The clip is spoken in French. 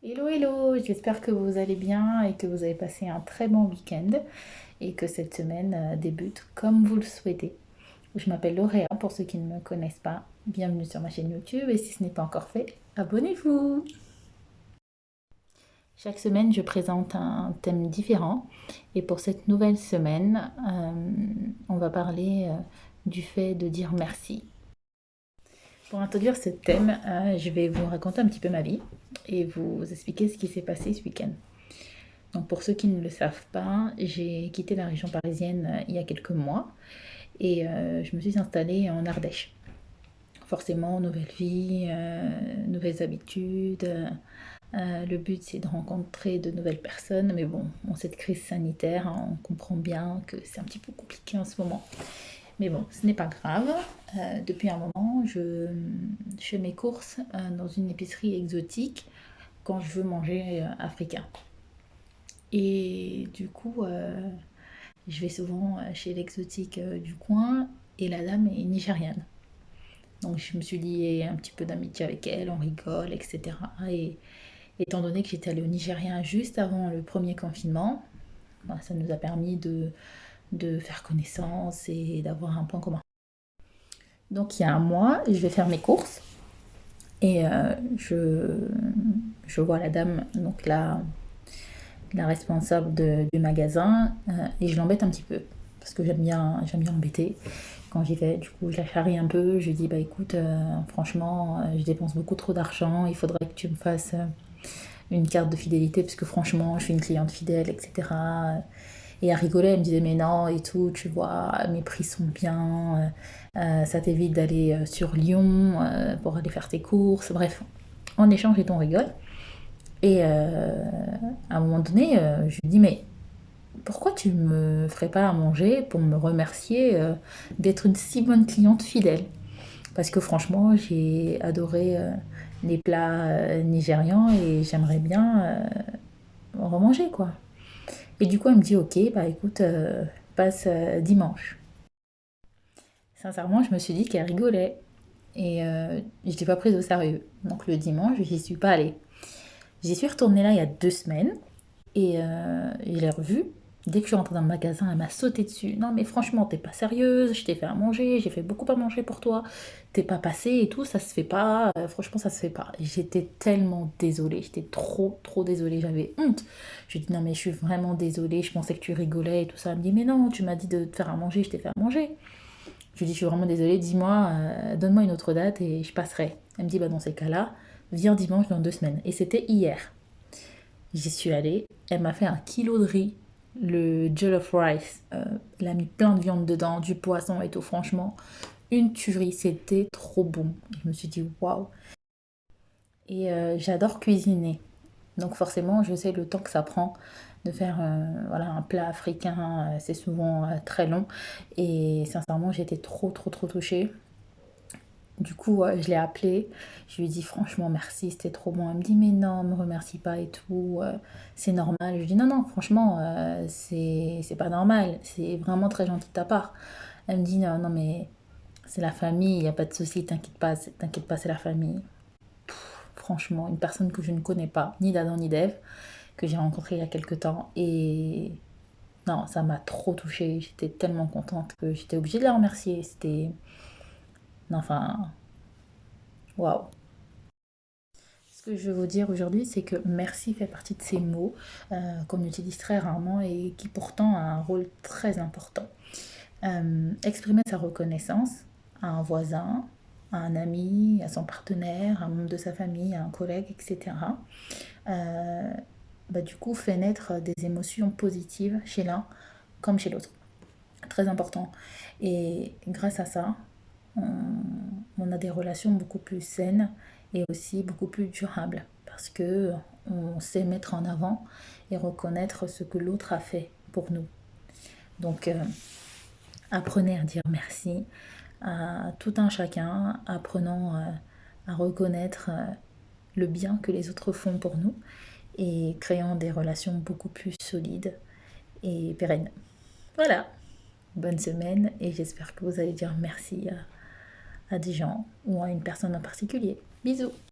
Hello, hello, j'espère que vous allez bien et que vous avez passé un très bon week-end et que cette semaine débute comme vous le souhaitez. Je m'appelle Lauréa pour ceux qui ne me connaissent pas. Bienvenue sur ma chaîne YouTube et si ce n'est pas encore fait, abonnez-vous. Chaque semaine, je présente un thème différent et pour cette nouvelle semaine, on va parler du fait de dire merci. Pour introduire ce thème, je vais vous raconter un petit peu ma vie et vous expliquer ce qui s'est passé ce week-end. Donc pour ceux qui ne le savent pas, j'ai quitté la région parisienne il y a quelques mois et je me suis installée en Ardèche. Forcément, nouvelle vie, nouvelles habitudes. Le but, c'est de rencontrer de nouvelles personnes. Mais bon, en cette crise sanitaire, on comprend bien que c'est un petit peu compliqué en ce moment. Mais bon, ce n'est pas grave. Depuis un moment, je fais mes courses dans une épicerie exotique quand je veux manger africain. Et du coup, je vais souvent chez l'exotique du coin et la dame est nigériane. Donc je me suis liée un petit peu d'amitié avec elle, on rigole, etc. Et étant donné que j'étais allée au Nigeria juste avant le premier confinement, bah, ça nous a permis de faire connaissance et d'avoir un point commun. Donc il y a un mois, je vais faire mes courses et je vois la dame, donc la responsable du magasin, et je l'embête un petit peu parce que j'aime bien embêter quand j'y vais. Du coup, je la charrie un peu. Je lui dis bah écoute, franchement, je dépense beaucoup trop d'argent. Il faudrait que tu me fasses une carte de fidélité parce que franchement, je suis une cliente fidèle, etc. Et elle rigolait, elle me disait mais non et tout, tu vois, mes prix sont bien, ça t'évite d'aller sur Lyon pour aller faire tes courses. Bref, en échange, et on rigole. Et à un moment donné, je lui dis mais pourquoi tu me ferais pas à manger pour me remercier d'être une si bonne cliente fidèle? Parce que franchement, j'ai adoré les plats nigérians et j'aimerais bien en remanger, quoi. Et du coup, elle me dit, ok, bah écoute, passe dimanche. Sincèrement, je me suis dit qu'elle rigolait et je l'ai pas prise au sérieux. Donc le dimanche, j'y suis pas allée. J'y suis retournée là il y a 2 semaines. Et je l'ai revue. Dès que je suis rentrée dans le magasin, elle m'a sauté dessus. Non, mais franchement, t'es pas sérieuse. Je t'ai fait à manger. J'ai fait beaucoup à manger pour toi. T'es pas passée et tout. Ça se fait pas. Franchement, ça se fait pas. J'étais tellement désolée. J'étais trop, trop désolée. J'avais honte. Je lui ai dit non, mais je suis vraiment désolée. Je pensais que tu rigolais et tout ça. Elle me dit mais non, tu m'as dit de te faire à manger. Je t'ai fait à manger. Je lui ai dit je suis vraiment désolée. Dis-moi, donne-moi une autre date et je passerai. Elle me dit bah dans ces cas-là, viens dimanche dans 2 semaines. Et c'était hier. J'y suis allée, elle m'a fait un kilo de riz, le jollof rice. Elle a mis plein de viande dedans, du poisson et tout. Franchement, une tuerie, c'était trop bon. Je me suis dit waouh. Et j'adore cuisiner. Donc forcément, je sais le temps que ça prend de faire voilà, un plat africain. C'est souvent très long. Et sincèrement, j'étais trop, trop, trop touchée. Du coup, je l'ai appelée, je lui ai dit franchement merci, c'était trop bon. Elle me dit mais non, me remercie pas et tout, c'est normal. Je lui dis non, non, franchement, c'est pas normal, c'est vraiment très gentil de ta part. Elle me dit non, non, mais c'est la famille, il n'y a pas de souci, t'inquiète pas, c'est la famille. Franchement, une personne que je ne connais pas, ni d'Adam ni d'Ève, que j'ai rencontrée il y a quelques temps, et non, ça m'a trop touchée, j'étais tellement contente que j'étais obligée de la remercier. C'était. Non, enfin, waouh. Ce que je veux vous dire aujourd'hui, c'est que merci fait partie de ces mots qu'on utilise très rarement et qui pourtant a un rôle très important. Exprimer sa reconnaissance à un voisin, à un ami, à son partenaire, à un membre de sa famille, à un collègue, etc. euh, Bah, du coup, fait naître des émotions positives chez l'un comme chez l'autre. Très important. Et grâce à ça, on, on a des relations beaucoup plus saines et aussi beaucoup plus durables parce que on sait mettre en avant et reconnaître ce que l'autre a fait pour nous. Donc apprenez à dire merci à tout un chacun, apprenons à reconnaître le bien que les autres font pour nous et créant des relations beaucoup plus solides et pérennes. Voilà, bonne semaine et j'espère que vous allez dire merci à des gens ou à une personne en particulier. Bisous.